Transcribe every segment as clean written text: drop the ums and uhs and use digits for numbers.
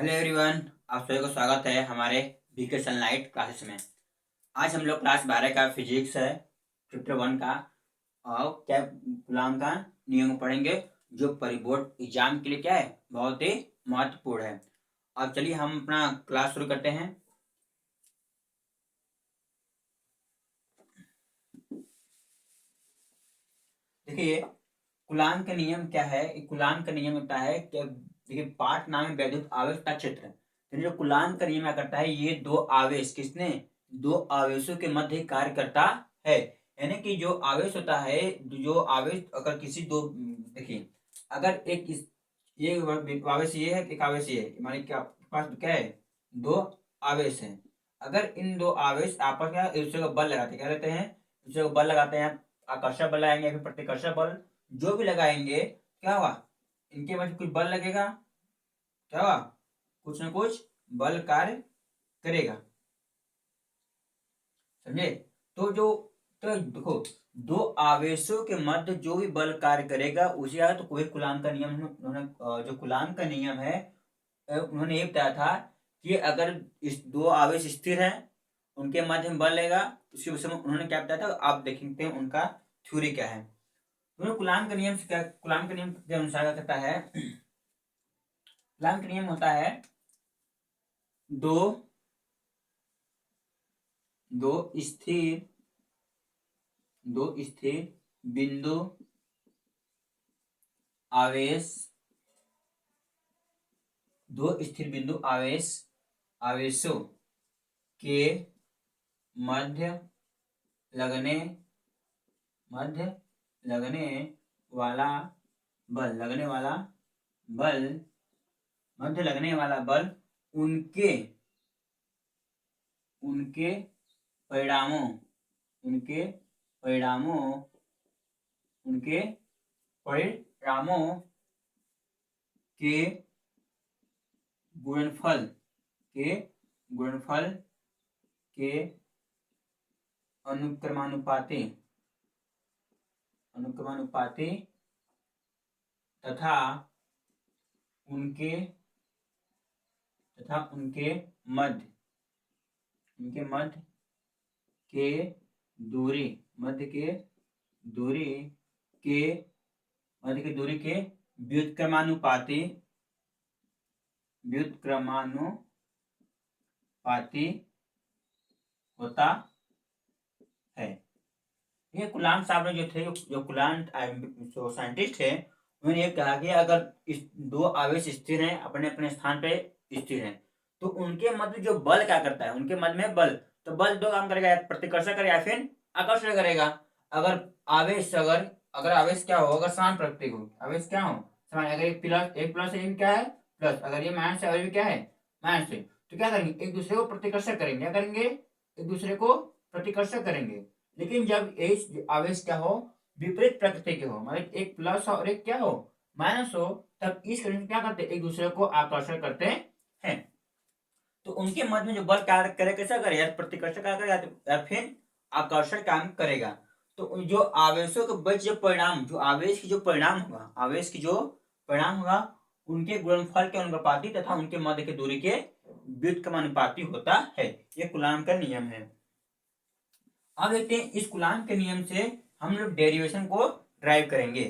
Hello everyone, आप सभी को स्वागत है हमारे बीके सनलाइट क्लासेस में। आज हम लोग क्लास 12 का फिजिक्स है चैप्टर 1 का और क्या कूलॉम का नियम पढ़ेंगे जो परिबोर्ड एग्जाम के लिए क्या है बहुत ही महत्वपूर्ण है। अब चलिए हम अपना क्लास शुरू करते हैं। देखिए कूलॉम का नियम क्या है। कूलॉम का नियम होता है कि देखिए पाठ नाम है वैद्युत आवेश का क्षेत्र। तो जो कूलॉम का नियम क्या करता है, ये दो आवेश किसने दो आवेशों के मध्य कार्य करता है। यानी कि जो आवेश होता है, जो आवेश अगर किसी दो देखिए अगर एक ये आवेश ये है, एक आवेश ये है, मानिए कि आपके पास क्या है, दो आवेश हैं। अगर इन दो आवेश आपस में एक दूसरे को बल लगाते क्या कहते हैं, दूसरे को बल लगाते हैं, आकर्षक बल लगाएंगे फिर प्रतिकर्षक बल जो भी लगाएंगे, क्या हुआ, इनके मध्य कुछ बल लगेगा, क्या हुआ, कुछ ना कुछ बल कार्य करेगा। समझे? तो जो तो देखो दो आवेशों के मध्य जो भी बल कार्य करेगा उसी तो कोई कूलॉम का नियम उन्होंने जो कूलॉम का नियम है उन्होंने ये बताया था कि अगर इस दो आवेश स्थिर हैं उनके मध्य में बल लगेगा। उसके विषय में उन्होंने क्या बताया था, आप देखते हैं उनका थ्योरी क्या है। तो कूलॉम का नियम क्या, कूलॉम का नियम के अनुसार क्या कहता है, कूलॉम का नियम होता है दो दो स्थिर दो स्थिर बिंदु आवेश दो स्थिर बिंदु आवेशों के मध्य लगने वाला बल मध्य लगने वाला बल उनके उनके परिणामों उनके परिणामों उनके परिणामों के गुणनफल के अनुक्रमानुपाती तथा उनके मध्य के दूरी के व्युत्क्रमानुपाती होता है। ये कूलॉम साहब ने जो थे, जो कूलॉम जो साइंटिस्ट है, उन्होंने ये कहा कि अगर इस दो आवेश स्थिर हैं, अपने अपने स्थान पे स्थिर हैं, तो उनके मध्य जो बल क्या करता है, उनके मध्य में बल, तो बल दो काम करेगा, या प्रतिकर्षण करेगा या फिर आकर्षण करेगा। अगर आवेश अगर आवेश क्या हो, अगर समान प्रकृति हो, आवेश क्या हो समान, अगर एक प्लस है, ये क्या है प्लस, अगर ये माइनस है और ये क्या है माइनस है, तो क्या करेंगे, एक दूसरे को प्रतिकर्षण करेंगे, क्या करेंगे, एक दूसरे को प्रतिकर्षण करेंगे। लेकिन जब एक आवेश क्या हो, विपरीत प्रकृति के हो, मतलब एक प्लस और एक क्या हो माइनस हो, तब इस कंडीशन क्या करते हैं, एक दूसरे को आकर्षण करते हैं। तो उनके मध्य में जो बल कार्य करे कैसा करे, या प्रतिकर्षण कार्य करेगा या फिर आकर्षण काम करेगा। तो जो आवेशों के बीच जो परिणाम, जो आवेश की जो परिणाम होगा उनके गुणनफल के अनुपाती तथा उनके मध्य की दूरी के व्युत्क्रमानुपाती होता है। ये कूलॉम का नियम है। अब देखते हैं इस कूलॉम के नियम से हम लोग डेरिवेशन को ड्राइव करेंगे।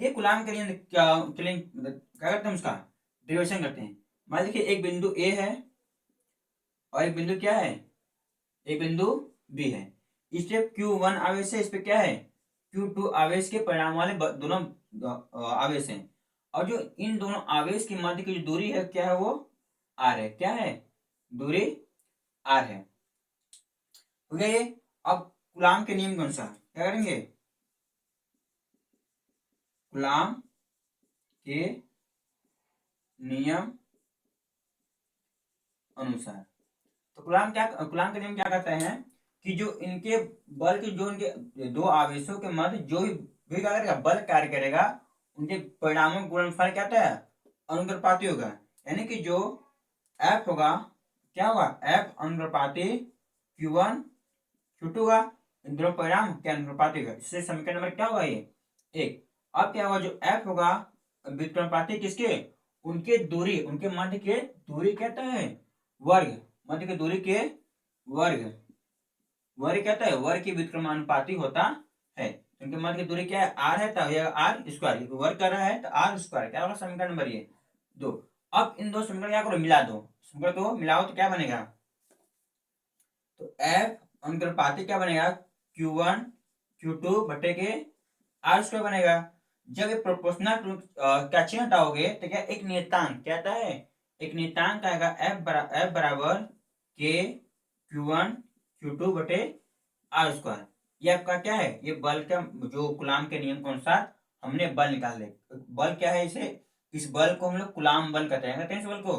ये कूलॉम का नियम क्या करते हैं, उसका डेरिवेशन करते हैं। मान लीजिए एक बिंदु ए है और एक बिंदु क्या है, एक बिंदु बी है। इस पे Q1 आवेश है, इस पे क्या है Q2 आवेश के परिणाम वाले दोनों आवेश हैं। और जो इन दोनों आवेश के मध्य की जो दूरी है क्या है, वो R है। क्या है, दूरी R है। हो गया ये। अब कूलॉम के नियम के अनुसार क्या करेंगे, कूलॉम के नियम अनुसार, तो कूलॉम के नियम क्या कहते हैं कि जो इनके बल के, जो इनके दो आवेशों के मध्य जो भी क्या करेगा, बल कार्य करेगा, उनके परिणामों का गुणनफल क्या होता है, अनुपाती होगा। यानी कि जो F होगा, क्या होगा, F अनुपाती Q1 Q2 होगा, इन दोनों परिणाम क्या अनुपाती होगा। इससे समीकरण नंबर क्या होगा, ये एक। अब क्या होगा, जो F होगा व्युत्क्रमानुपाती किसके, उनके दूरी, उनके मध्य के दूरी कहता है वर्ग, मध्य के दूरी के वर्ग, वर्ग कहता है वर्ग की व्युत्क्रमानुपाती होता है। उनके मध्य की दूरी क्या है, आर है, तो यह आर स्क्वायर, वर्ग कर रहा है तो आर स्क्वायर क्या होगा, समीकरण नंबर ये 2। अब इन दो समीकरण क्या करो, मिला दो, समीकरण को मिलाओ तो क्या बनेगा, तो एफ अनुपाती क्या बनेगा, Q1 Q2 बटे के आर स्क्वायर बनेगा। जब ये प्रोपोर्शनल का चिन्ह हटाओगे तो क्या एक नियतांक क्या आता है, एक नियतांक आएगा एफ बराबर के Q1 Q2 बटे आर स्क्वायर। ये आपका क्या है, ये बल का जो कूलाम के नियम के अनुसार हमने बल निकाले। बल क्या है, इसे इस बल को हम लोग कूलाम बल कहते हैं, इस बल को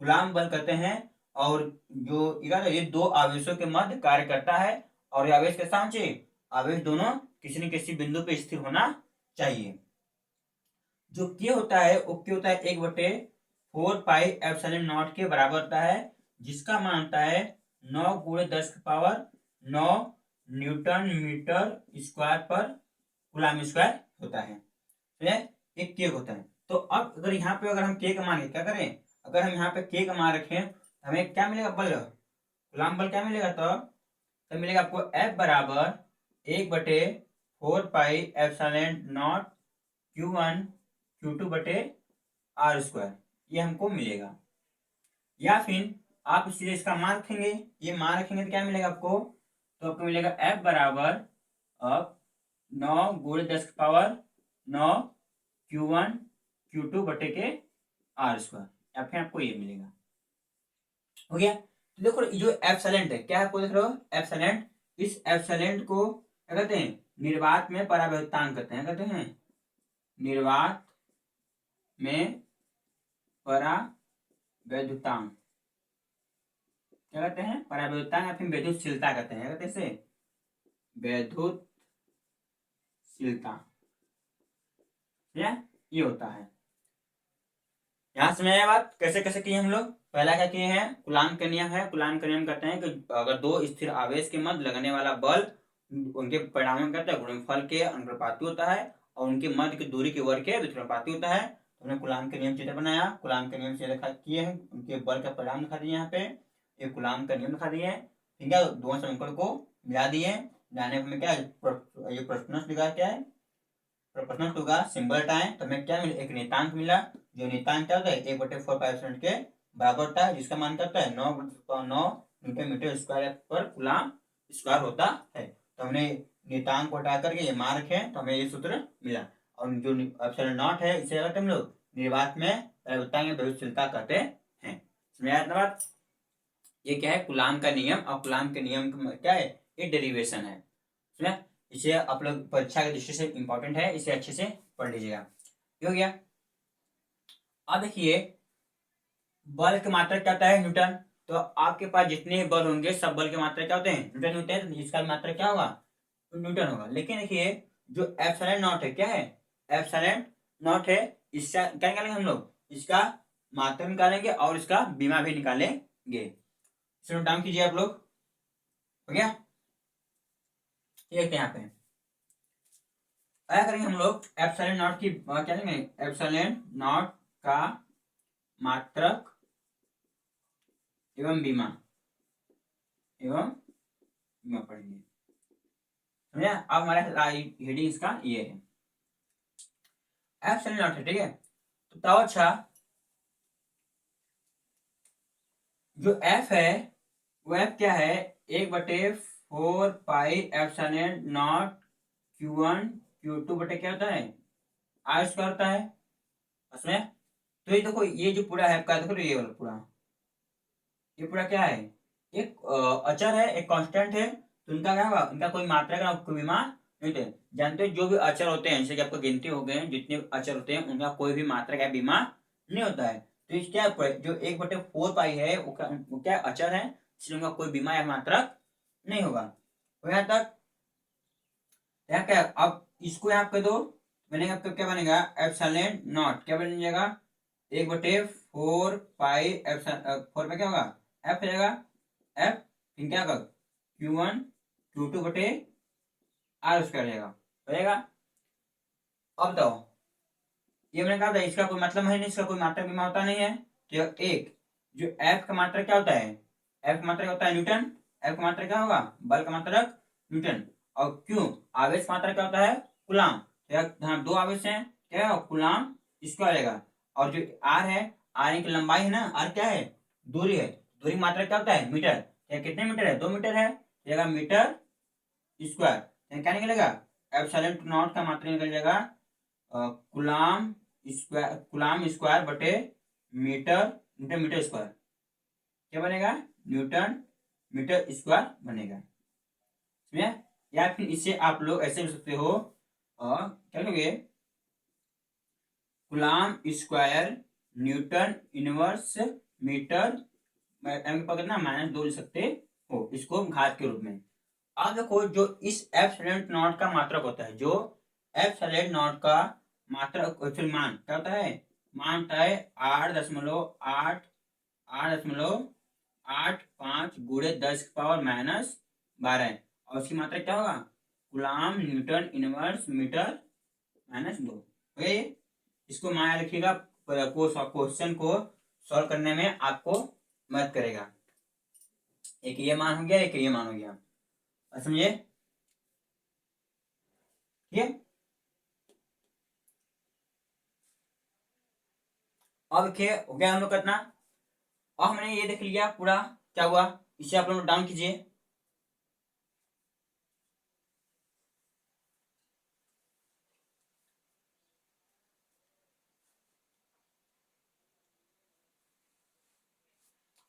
कूलाम बल कहते हैं। और जो ये दो आवेशों के मध्य कार्य करता है, और ये आवेश कैसा होना चाहिए, आवेश दोनों किसी न किसी बिंदु पे स्थिर होना चाहिए। जो के होता है वो क्या होता है, 1/4 पाई एप्सिलॉन नॉट के बराबर होता है, जिसका मान होता है 9 गुणे 10 की पावर 9 न्यूटन मीटर स्क्वायर पर कूलम स्क्वायर होता है। तो एक के होता है। तो अब अगर यहाँ पे अगर हम के का मान क्या करें, अगर हम यहाँ पे के का मान रखें हमें क्या मिलेगा, बल कूलम बल क्या मिलेगा, तो मिलेगा आपको F बराबर 1/4 pi epsilon not Q1 Q2 बटे आर स्क्वायर, ये हमको मिलेगा। या फिर आप सीधे इसका मान रखेंगे, ये मान रखेंगे तो क्या मिलेगा आपको, तो आपको मिलेगा F बराबर अब 9 गुणे 10 की पावर 9 Q1 Q2 बटे के आर स्क्वायर, या फिर आपको ये मिलेगा। हो गया। तो देखो जो एप्सिलॉन है क्या है, आपको देख रहे हो एप्सिलॉन, इस एप्सिलॉन को क्या कहते हैं, निर्वात में परावैद्युतांक कहते हैं, कहते हैं निर्वात में परावैद्युतांक, क्या कहते हैं, परावैद्युतांक या फिर वैद्युतशीलता कहते हैं, कहते हैं वैद्युतशीलता, ये होता है। यहां से मैं बात कैसे कैसे की हम लोग, पहला क्या किए हैं, कूलॉम का नियम है। कूलॉम का नियम कहते हैं कि अगर दो स्थिर आवेश के मध्य लगने वाला बल उनके परिणाम कहते हैं गुणनफल के अनुपाती होता है, और उनके मध्य की दूरी के वर्ग के व्युत्क्रमानुपाती होता है। तो हमने कूलॉम के नियम चित्र बनाया, कूलॉम के नियम से लिखा किए हैं, उनके बल का परिणाम दिखा दिए, यहाँ पे ये कूलॉम का नियम दिखा दिए, ठीक है। दोनों समीकरण को मिला दिए, मिलाने में क्या ये प्रश्न लिखा क्या है, प्रश्न होगा सिंबल टाइम, तो हमें क्या मिला, एक नियतांक मिला, जो नियतांक क्या होता है 1/4 पाई के बराबर होता है, जिसका मान करता है 9 न्यूटन मीटर स्क्वायर पर कूलम स्क्वायर होता है। तो हमने नियतांक को हटा करके ये मान रखे, तो हमें ये सूत्र मिला। और जो एप्सिलॉन नॉट है इसे हम लोग निर्वात में वैद्युतशीलता कहते हैं। समझ आया बात, ये क्या है कूलॉम का नियम, और कूलॉम के नियम क्या है, ये डेरिवेशन है। समझा, इसे आप लोग परीक्षा की दृष्टि से इंपॉर्टेंट है, इसे अच्छे से पढ़ लीजिएगा। हो गया। अब देखिए बल की मात्रा क्या होता है, न्यूटन। तो आपके पास जितने बल होंगे सब बल की मात्रा क्या होते हैं, न्यूटन होते हैं, तो इसका मात्रा क्या होगा, तो न्यूटन होगा। लेकिन देखिए जो एप्सिलॉन नॉट है क्या है, एप्सिलॉन नॉट है, इसका क्या निकालेंगे हम लोग, इसका मात्रा निकालेंगे और इसका बीमा भी निकालेंगे। इसे नोट डाउन कीजिए आप लोग। हो गया, यहाँ पे क्या करेंगे हम लोग, एप्सिलॉन नॉट की क्या लेंगे, एप्सिलॉन नॉट का मात्रक एवं बीमा पढ़ेंगे। समझा, अब हमारा हेडिंग इसका ये है, एप्सिलॉन नॉट है, ठीक है। तो बताओ अच्छा जो एफ है वो एफ क्या है, 1/4 pi epsilon not Q1 Q2 बटे क्या होता है, आर स्क्वायर होता है उसमें। तो ये देखो ये जो पूरा है आपका, देखो ये वाला पूरा, ये पूरा क्या है, एक अचर है, एक कांस्टेंट है। तो उनका क्या होगा, उनका कोई मात्रा का कोई बीमा नहीं थे। जानते हो जो भी अचर होते हैं, जैसे कि आपको गिनती हो गए जितने अचर होते हैं उनका कोई भी मात्रा का बीमा नहीं होता है। तो इस क्या जो 1/4 पाई है वो क्या अचर है, इसलिए उनका कोई बीमा या मात्रा नहीं होगा। तो यहाँ तक यहाँ क्या, अब इसको यहाँ पे दो बनेगा, तो क्या बनेगा, एप्सिलॉन नॉट क्या बन जाएगा, 1/4 पाई एप्सिलॉन 4 में क्या होगा, एफ रहेगा, एफ फिर क्या होगा Q1 Q2 बटे आर स्क्वायर रहेगा। अब बताओ ये मैंने कहा था इसका कोई मतलब है नहीं, इसका कोई मात्रक बीमा होता नहीं है। तो एक जो एफ का मात्रक क्या होता है, एफ का मात्रक होता है न्यूटन, एफ का मात्रक क्या होगा, बल का मात्रक न्यूटन। और क्यू आवेश का मात्रक क्या होता है, कूलाम। हाँ, दो आवेश हैं, क्या है कूलाम स्क्वायर रहेगा। और जो आर है, आर की लंबाई है ना, आर क्या है, दूरी है, दूरी की मात्रक क्या होता है मीटर। क्या कितने मीटर है, 2 मीटर है, जाएगा मीटर स्क्वायर। क्या निकलेगा, एप्सिलॉन नॉट का मात्रक निकल जाएगा कुलाम स्क्वायर बटे मीटर, न्यूटन मीटर स्क्वायर। क्या बनेगा, न्यूटन मीटर स्क्वायर बनेगा, समझे। या फिर इससे आप लोग ऐसे लिख सकते हो, क्या लोगे, coulomb square newton inverse metre, M पर कितना -2 लिख सकते हो इसको घात के रूप में। अब देखो जो इस एप्सिलॉन नॉट का मात्रक होता है, जो एप्सिलॉन नॉट का मात्रक मान क्या होता है, मान होता है 8.85 गुणे 10⁻⁻12। और उसकी मात्रा क्या होगा, गुलाम न्यूटन इनवर्स मीटर -2। ओके, इसको माया रखिएगा, क्वेश्चन को सॉल्व करने में आपको मदद करेगा। एक ये मान हो गया, एक ये मान हो गया, समझिए, ठीक है। अब देखिए हो गया हम लोग कितना, अब हमने ये देख लिया पूरा क्या हुआ, इसे आप लोग डाउन कीजिए।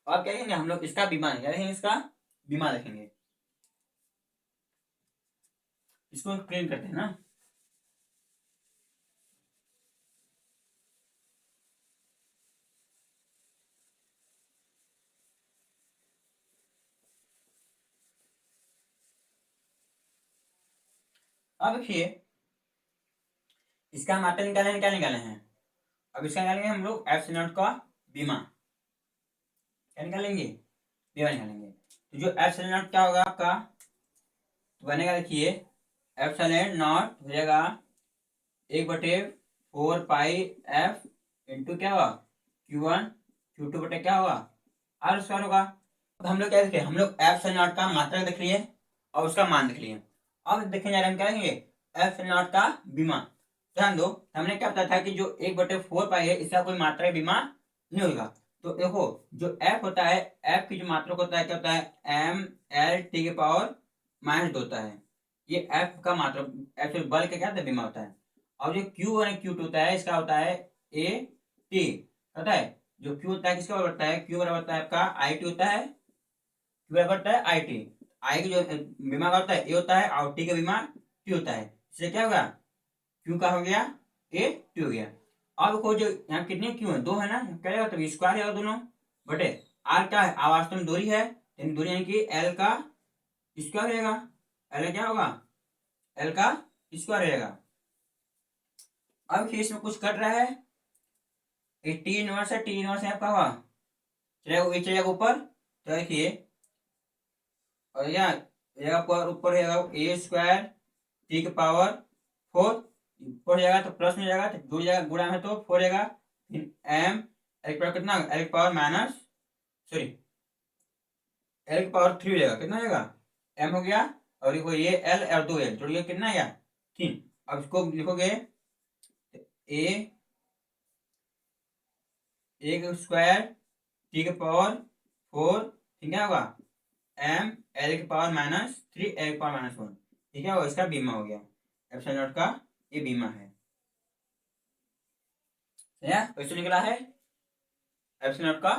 अब क्या देखेंगे हम लोग, इसका विमान, क्या देखेंगे, इसका विमान देखेंगे। इसको क्लीन करते हैं ना। अब देखिए इसका मात्रा निकाले, क्या निकाले हैं, अब इसका निकालेंगे हम लोग एप्सिलॉन का बीमा। क्या निकालेंगे, बीमा निकालेंगे। तो जो एप्सिलॉन क्या होगा आपका, तो बनेगा देखिए एप्सिलॉन नॉट हो जाएगा 1/4 पाई एफ इंटू क्या हुआ Q1 Q2 बटे क्या हुआ आर स्क्वायर होगा। अब हम लोग क्या देखे, हम लोग एप्सिलॉन नॉट का मात्रा देख लिए और उसका मान देख लिए। अब देखने जा रहे हैं हम क्या देखेंगे, एप्सिलॉन नॉट का बीमा। ध्यान दो, हमने क्या बताया था कि जो 1/4 पाई है इसका कोई मात्रा बीमा नहीं होगा। तो देखो जो एफ होता है, एफ की जो मात्रक होता है क्या होता है, m l t⁻⁻2 होता है। ये एफ का मात्रक, एफ बल का क्या होता है, बीमा होता है। और जो Q1 और Q2 होता है इसका होता है a t, पता है जो Q होता है किसका बराबर होता है, Q बराबर होता है आपका IT होता है, Q बराबर होता है IT। आई की जो बीमा का होता है ए होता है और टी का बीमा टी होता है, इसलिए क्या होगा, क्यू का हो गया ए टी हो गया। अब को जो यहाँ कितने क्यू है, 2 है ना, क्या रहेगा तब स्क्वायर रहेगा दोनों बटे आर क्या है, आर वास्तव में दूरी है, लेकिन दूरी यानी कि एल का स्क्वायर रहेगा, एल क्या होगा, एल का स्क्वायर रहेगा। अब फिर इसमें कुछ कट रहा है, ये टी इनवर्स है, टी इनवर्स है आपका हुआ चलेगा, ये चलेगा ऊपर, तो देखिए और यहाँ पर ऊपर रहेगा ए स्क्वायर टी के पावर 4, ऊपर जाएगा तो प्लस में जाएगा, तो जुड़ जाएगा, गुणा है तो 4 जाएगा, फिर एम एल पावर कितना, L power minus sorry L power 3 हो जाएगा, कितना हो जाएगा एम हो गया, और ये एल और 2 एल जुड़ गया, कितना आया 3। अब इसको लिखोगे ए एक स्क्वायर टी के पावर 4, ठीक है होगा एम एल के पावर -3 एल के पावर -1, ठीक है, और इसका बीमा हो गया, एप्सिलॉन नॉट का ये बीमा है, क्वेश्चन निकला है एप्सिलॉन नॉट का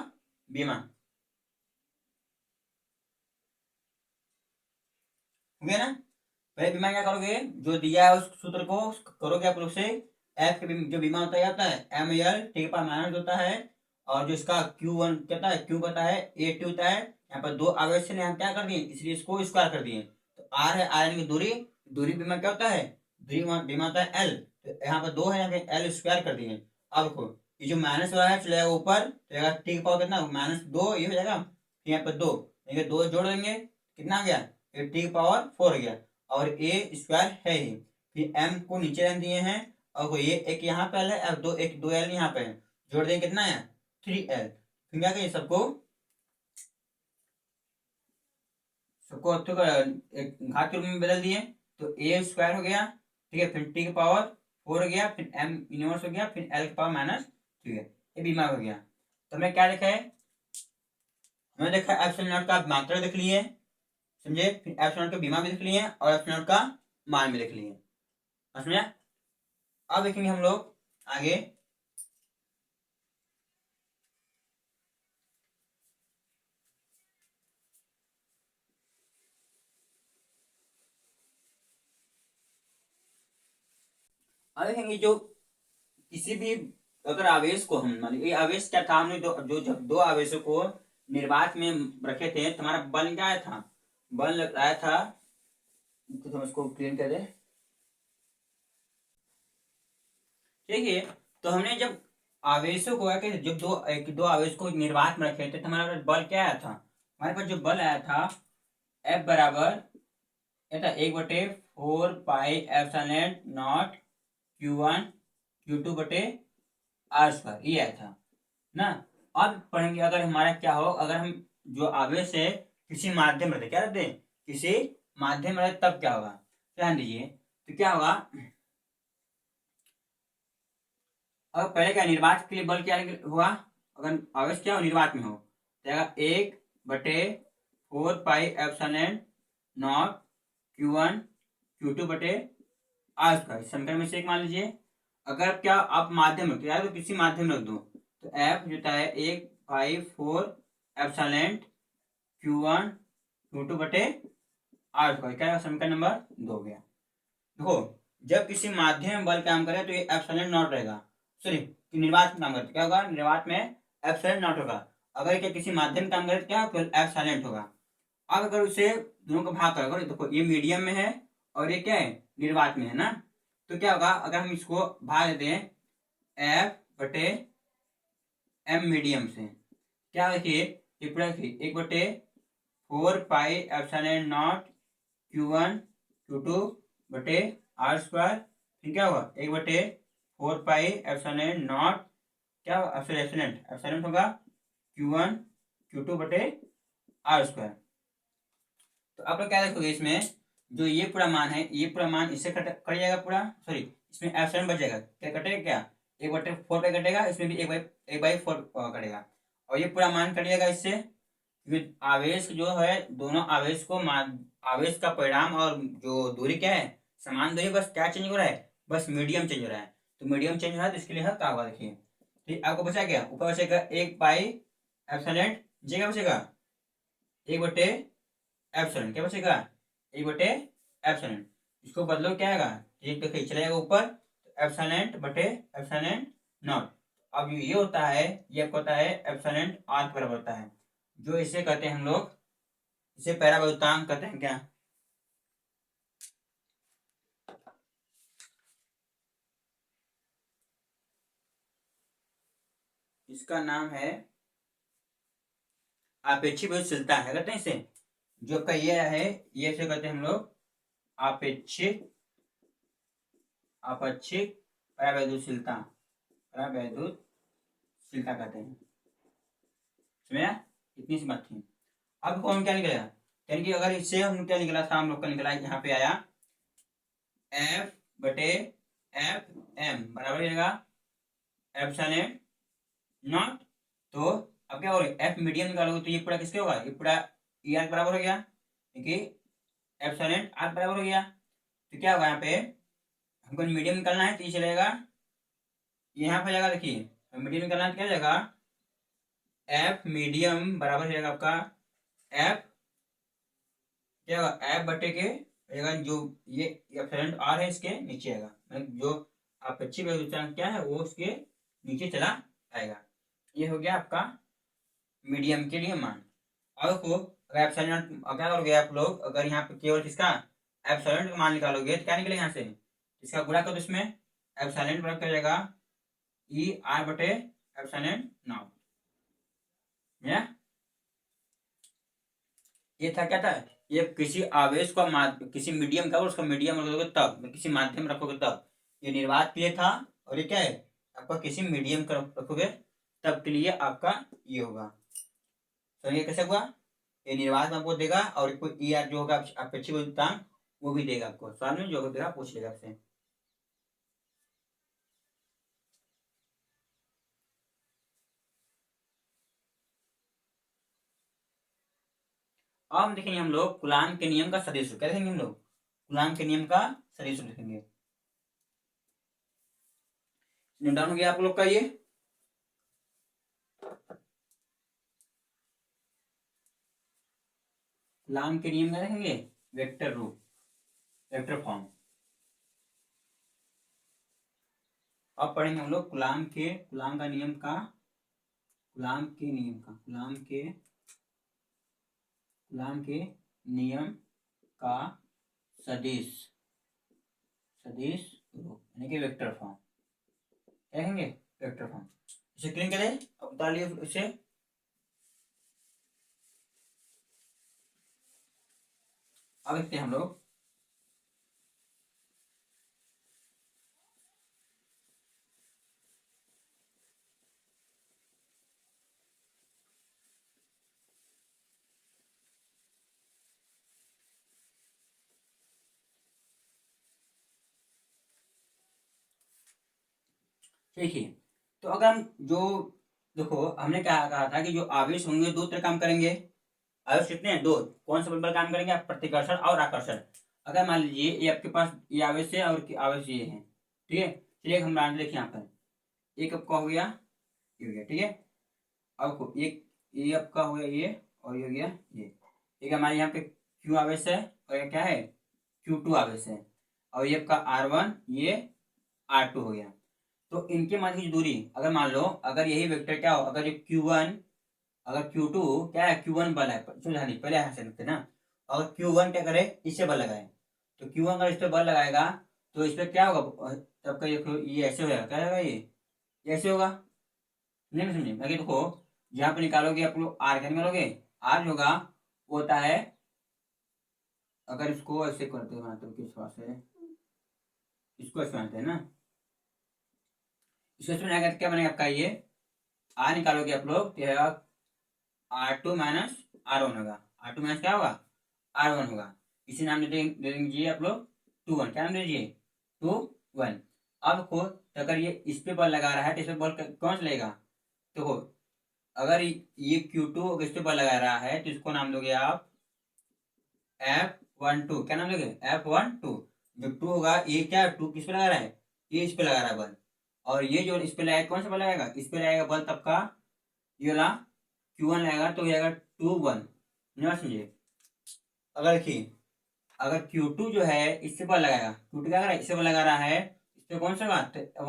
बीमा, हो गया ना। पहले बीमा क्या करोगे, जो दिया है उस सूत्र को करोगे आप लोग से, एफ के जो बीमा होता है आता है एम एल टी के पावर माइनस होता है, और जो इसका Q1 कहता है क्यू कहता है ए टी होता है, यहाँ पर 2 आवेश से हम क्या कर दिए इसलिए इसको स्क्वायर कर दिए, तो आर है, आर की दूरी, दूरी बीमा क्या होता है, दूरी बीमा होता है एल, तो यहाँ पर 2 है, यहाँ पे एल स्क्वायर कर दिए। अब देखो ये जो माइनस वाला है चलेगा ऊपर, तो टी के पावर कितना -2 ये हो जाएगा, फिर यहाँ पर 2, ये 2 जोड़ देंगे कितना आ गया, टी की पावर 4 हो गया, और ए स्क्वायर है ही, फिर एम को नीचे रख दिए हैं और ये एक यहाँ पे एल है और एक दो एल यहाँ पे है, जोड़ देंगे कितना है 3L। फिर क्या करिए सबको सबको एक घात के रूप में बदल दिए, तो ए स्क्वायर हो गया, ठीक है, फिर टी की पावर 4 हो गया, फिर एम इनवर्स हो गया, फिर एल की पावर माइनस 3 है, ये बीमा हो गया। तो हमने क्या लिखा है, हमने देखा एप्सिलॉन नॉट का मात्रा लिख लिए, समझे, फिर एप्सिलॉन नॉट का बीमा भी लिख लिए और एप्सिलॉन नॉट का मान भी लिख लिए, समझे। अब देखेंगे हम लोग आगे, अब देखेंगे जो किसी भी अगर आवेश को हम मान ये आवेश क्या था, हमने जब दो आवेशों को निर्वात में रखे थे, तुम्हारा बल क्या आया था, बल आया था, तो हम इसको क्लीन कर दे, ठीक है। तो हमने जब आवेशों को जब दो आवेश को निर्वात में रखे थे तो हमारा बल क्या आया था, हमारे पास जो बल आया था F बराबर एक बटे 4 pi epsilon not Q1 Q2 बटे आर स्क्वायर, ये आया था ना। अब पढ़ेंगे अगर हमारा क्या हो, अगर हम जो आवेश है किसी माध्यम में रखते, क्या रखते हैं, किसी माध्यम में रखते, तब क्या होगा, ध्यान दीजिए। तो क्या होगा, अब पहले क्या निर्वात के लिए बल क्या हुआ, अगर आवेश क्या हो निर्वात में हो तो 1/4 pi epsilon not Q1 Q2 बटे आर स्क्वायर, समीकरण में से एक मान लीजिए। अगर क्या आप माध्यम रखो, यार तो किसी माध्यम रख दो, तो एफ जो है 1/4 एप्सिलॉन Q1 Q2 बटे आर स्क्वायर, क्या समीकरण नंबर 2 हो गया। देखो जब किसी माध्यम में बल काम करे तो ये एप्सिलॉन नॉट रहेगा, सॉरी निर्वात में काम करे तो क्या होगा, निर्वात में एप्सिलॉन नॉट होगा। अगर क्या किसी माध्यम में काम करे तो क्या होगा, एप्सिलॉन होगा। अब अगर उसे दोनों का भाग करोगे, देखो ये मीडियम में है और ये क्या है निर्वात में है ना, तो क्या होगा अगर हम इसको भाग देते हैं एफ बटे एम मीडियम से, क्या देखिए ये पूरा देखिए 1/4 pi epsilon not Q1 Q2 बटे आर स्क्वायर, फिर क्या होगा 1/4 पाई एप्सिलॉन नॉट, क्या होगा एप्सिलॉन एप्सिलॉन होगा Q1 Q2 बटे आर स्क्वायर। तो आप लोग क्या देखोगे इसमें, जो ये पूरा मान है ये पूरा मान इससे कट जाएगा पूरा, सॉरी इसमें एप्सिलॉन बच जाएगा, क्या कटेगा, क्या 1/4 पे कटेगा, इसमें भी 1/4 कटेगा, और ये पूरा मान कटेगा इससे, क्योंकि आवेश जो है दोनों आवेश को आवेश का परिणाम और जो दूरी क्या है समान दूरी, बस क्या चेंज हो रहा है, बस मीडियम चेंज हो रहा है। तो मीडियम चेंज हो रहा है तो इसके लिए क्या होगा देखिए, ठीक आपको बचा क्या, ऊपर बचेगा 1/एप्सिलॉन, क्या बचेगा 1/एप्सिलॉन, क्या बचेगा 1/एप्सिलॉन, इसको बदलो क्या आएगा, एक देखिए चलेगा ऊपर, एप्सिलॉन बटे एप्सिलॉन नॉट। अब ये होता है, ये आपको होता है एप्सिलॉन आर के बराबर होता है, जो इसे कहते हैं हम लोग, इसे परावर्तांक कहते हैं क्या, इसका नाम है आपेक्षिक विद्युतशीलता है, कहते हैं इसे, जो आपका ये है ये इसे कहते हैं हम लोग आपेक्षिक आपेक्षिक परावैद्युतशीलता, परावैद्युतशीलता कहते हैं, समझा, इतनी सी बात थी। अब कौन क्या निकलेगा, यानी कि अगर इससे हम क्या निकला था, हम लोग का निकला यहाँ पे आया एफ बटे एफ एम बराबर रहेगा एप्सिलॉन नॉट। तो अब क्या हो रहा है, एफ मीडियम निकालोगे तो ये पूरा किसके होगा, ये पूरा ई आर बराबर हो गया, क्योंकि एप्सिलॉन आर बराबर हो गया। तो क्या होगा यहाँ पे हमको मीडियम निकालना है तो ये चलेगा, यहाँ पे जाएगा देखिए मीडियम निकालना है तो क्या जाएगा, एफ मीडियम बराबर हो जाएगा आपका एफ, क्या होगा एफ बटे के रहेगा, जो ये एप्सिलॉन आर है इसके नीचे आएगा, मतलब जो अपेक्षित विद्युत क्या है वो उसके नीचे चला आएगा। ये हो गया आपका मीडियम के लिए मान। और देखो अगर एप्सिलॉन क्या करोगे आप लोग, अगर यहाँ पे केवल किसका एप्सिलॉन का मान निकालोगे तो क्या निकलेगा यहाँ से, इसका गुणा करो, इसमें एप्सिलॉन बराबर क्या जाएगा ई आर बटे एप्सिलॉन नॉट। ये था क्या था, ये किसी आवेश का किसी मीडियम का उसका मीडियम रखोगे तब, किसी माध्यम रखोगे तब, ये निर्वात के लिए था, और ये क्या है आपका किसी मीडियम का रखोगे तब के लिए आपका ये होगा। तो ये कैसे हुआ, ये निर्वात में आपको देगा और कोई ई आर जो होगा अपेक्षित गुणांक वो भी देगा आपको, सवाल में जो देगा पूछ लेगा आपसे। अब हम देखेंगे हम लोग कूलाम के नियम का सदिश रूप, क्या देखेंगे हम लोग कूलाम के नियम का सदिश रूप देखेंगे। डाउन हो गया आप लोग का ये, कूलाम के नियम क्या देखेंगे, वेक्टर रूप, वेक्टर फॉर्म। अब पढ़ेंगे हम लोग कूलाम का नियम का, कूलाम के नियम का, कूलाम के नियम का सदिश रूप यानी कि वेक्टर फॉर्म, क्या कहेंगे वेक्टर फॉर्म। इसे क्लीन करें, अब बता लिए इसे। अब देखते हैं हम लोग, देखिए तो अगर हम जो देखो हमने क्या कहा था कि जो आवेश होंगे दो तरह काम करेंगे। आवेश कितने हैं, दो। कौन सा बल पर काम करेंगे, प्रतिकर्षण और आकर्षण। अगर मान लीजिए ये आपके पास ये आवेश है और आवेश ये है, ठीक है। चलिए हम मान देखिए यहाँ पर एक आपका हो गया, ये हो गया, ठीक है। अब एक ये आपका हो गया ये, और ये हो गया ये। एक हमारे यहाँ पे क्यू आवेश है और ये क्या है Q2 आवेश है, और ये आपका R1 ये R2 हो गया। तो इनके मध्य की दूरी अगर मान लो, अगर यही वेक्टर क्या हो, अगर ये Q1 अगर Q2 क्या है, Q1 बल है, पहले यहाँ से लिखते ना। अगर Q1 क्या करे, इससे बल लगाए, तो Q1 अगर इस पर बल लगाएगा तो इस पर क्या होगा, तब का ये ऐसे होगा, क्या होगा ये ऐसे होगा। नहीं समझे, बाकी देखो यहाँ पे निकालोगे आप लोग आर, क्या निकालोगे आर होगा, वो होता है, अगर इसको ऐसे करते हैं तो किस पास है, इसको ऐसे बनाते हैं ना, इसको ऐसे बनाएगा तो क्या बनेगा आपका ये आर निकालोगे आप लोग तो R2 माइनस R1 होगा, R2 माइनस क्या होगा R1 होगा। इसी नाम दे दीजिए आप लोग 2 1, क्या नाम दे दीजिए 2 1। अब देखो अगर ये इस पे बल लगा रहा है तो इस पे बल कौन सा लगेगा, देखो अगर ये Q2 अगर इस पे बल लगा रहा है तो इसको नाम दोगे आप F12, क्या नाम दोगे F12। जो 2 होगा ये क्या 2 किस पे लगा रहा है, ये इस पे लगा रहा है बल, और ये जो इस पे लगाएगा कौन सा बल लगाएगा, इस पे लगाएगा बल, तब का ये वाला Q1 लगेगा तो ये आएगा 2 1। समझिए अगर देखिए अगर Q2 जो है इससे बल लगाएगा, Q2 क्या कर रहा है इससे बल लगा रहा है, इस पे कौन सा होगा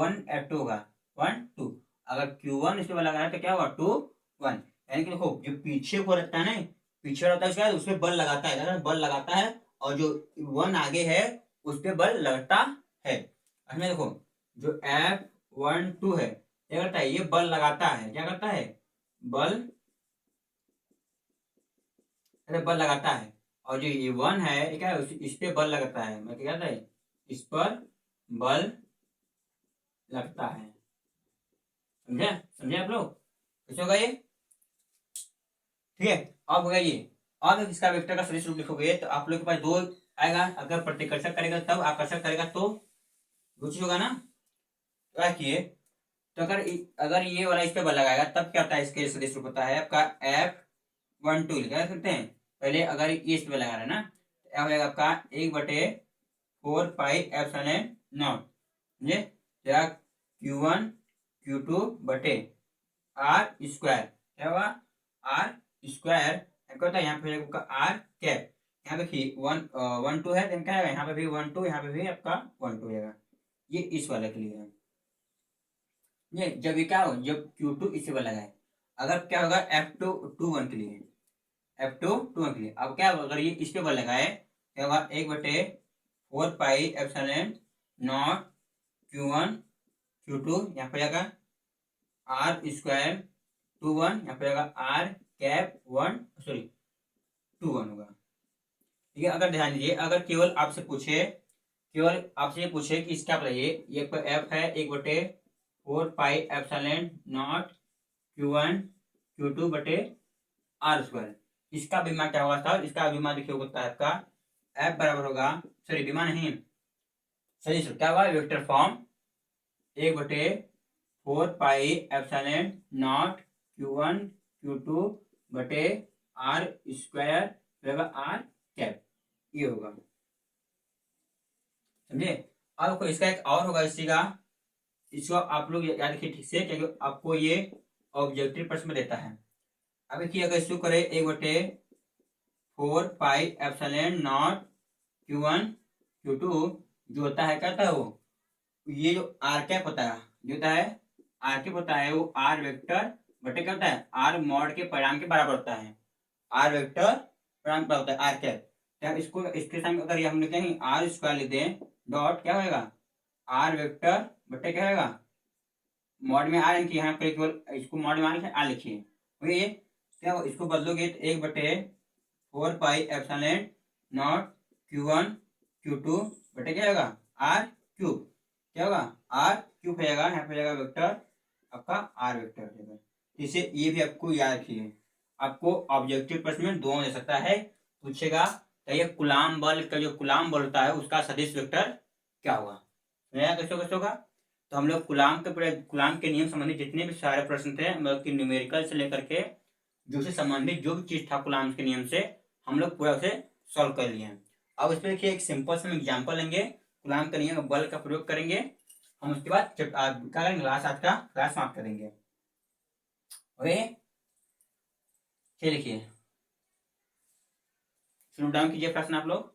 1 F2 होगा 1 2। अगर Q1 इस पे बल लगा रहा है तो क्या होगा 2 1। यानी कि देखो जो पीछे को रहता है ना, पीछे रहता है उसका उस पर बल लगाता है, बल लगाता है, और जो 1 आगे है उस पर बल लगता है। इसमें देखो जो F12 है क्या करता है, ये बल लगाता है, क्या करता है बल, अरे बल लगाता है, और जो ये 1 है ये क्या है इस पे बल लगता है, मैं क्या कहता है इस पर बल लगता है। समझे समझे आप लोग, कैसे होगा ये, ठीक है। अब होगा ये, अब इसका वेक्टर का सदिश रूप लिखोगे तो आप लोग के पास दो आएगा, अगर प्रतिकर्षक करेगा तब, आकर्षक करेगा तो दो चीज होगा ना। तो क्या किए, तो अगर ये वाला इस पे बल लगाएगा तब क्या होता है, इसके सदिश रूप होता है आपका F12, क्या सकते हैं पहले, अगर ये इस पे लगा रहा है ना तो हो जाएगा आपका 1/4 पाई एप्सिलॉन नॉट, समझे, Q1 Q2 बटे आर स्क्वायर, क्या होगा आर स्क्वायर, क्या होता है यहाँ पे आपका आर कैप, यहाँ पे 1 1 2 है, क्या है यहाँ पे भी 1 2, यहाँ पे भी आपका 1 2 जाएगा। ये इस वाले के लिए है, ये जब ये क्या हो जब Q2 इसी पर लगाए, अगर क्या होगा F2 2 1 के लिए, F2 2 1 के लिए, अब क्या होगा अगर ये इस पे बल लगाए क्या होगा 1/4 pi epsilon not Q1 Q2, यहाँ पे जाएगा आर स्क्वायर 2 1, यहाँ पे जाएगा आर कैप 1 सॉरी 2 1 होगा। ठीक है, अगर ध्यान दीजिए अगर केवल आपसे पूछे केवल आपसे ये पूछे कि इसका बताइए, ये एफ है 1/4 pi epsilon not Q1 Q2 बटे आर स्क्वायर। इसका बीमा क्या होगा साहब? इसका बीमा देखिए होता है आपका एफ बराबर होगा, सॉरी बीमा नहीं, सही सर क्या होगा, vector form 1/4 pi epsilon not Q1 Q2 बटे आर स्क्वायर आर कैप, ये होगा, समझे। अब कोई इसका एक और होगा इसी का, इसको आप लोग याद रखिए ठीक से, क्योंकि आपको ये ऑब्जेक्टिव प्रश्न में देता है। अब देखिए अगर इसको करे 1/4 pi epsilon not Q1 Q2 जो होता है, क्या होता है वो, ये जो आर कैप होता है, जो होता है आर कैप होता है, वो आर वेक्टर बटे क्या होता है, आर मॉड के परिणाम के बराबर होता है। आर वेक्टर परिणाम बराबर होता है आर कैप। तो इसको इसके सामने अगर ये हम लिखते हैं आर स्क्वायर लिख दें, डॉट क्या होगा, आर वेक्टर बटे क्या होगा, मॉड में आर लिखिए, यहाँ पर केवल इसको मॉड में आर लिखिए, तो ये क्या इसको बदलोगे तो 1/4 pi epsilon not Q1 Q2 बटे क्या होगा आर क्यूब, क्या होगा आर क्यूब हो जाएगा, यहाँ पे जाएगा वेक्टर आपका आर वेक्टर हो जाएगा। इसे ये भी आपको याद रखिए, आपको ऑब्जेक्टिव प्रश्न में दोनों दे सकता है, पूछेगा तो ये कुलाम बल का, जो कुलाम बल होता है उसका सदिश वेक्टर क्या होगा, कैसे कैसे होगा। तो हम लोग कुलाम के पूरे कुलाम के नियम संबंधित जितने भी सारे प्रश्न थे, मतलब कि न्यूमेरिकल से लेकर के जो से संबंधित जो भी चीज था कुलाम के नियम से, हम लोग पूरा उसे सॉल्व कर लिए हैं। अब इसमें देखिए एक सिंपल से हम एग्जाम्पल लेंगे, कुलाम का नियम बल का प्रयोग करेंगे हम, उसके बाद क्या करेंगे, क्लास आज का क्लास समाप्त करेंगे। ओके चलिए लिखिए, नोट डाउन कीजिए प्रश्न आप लोग।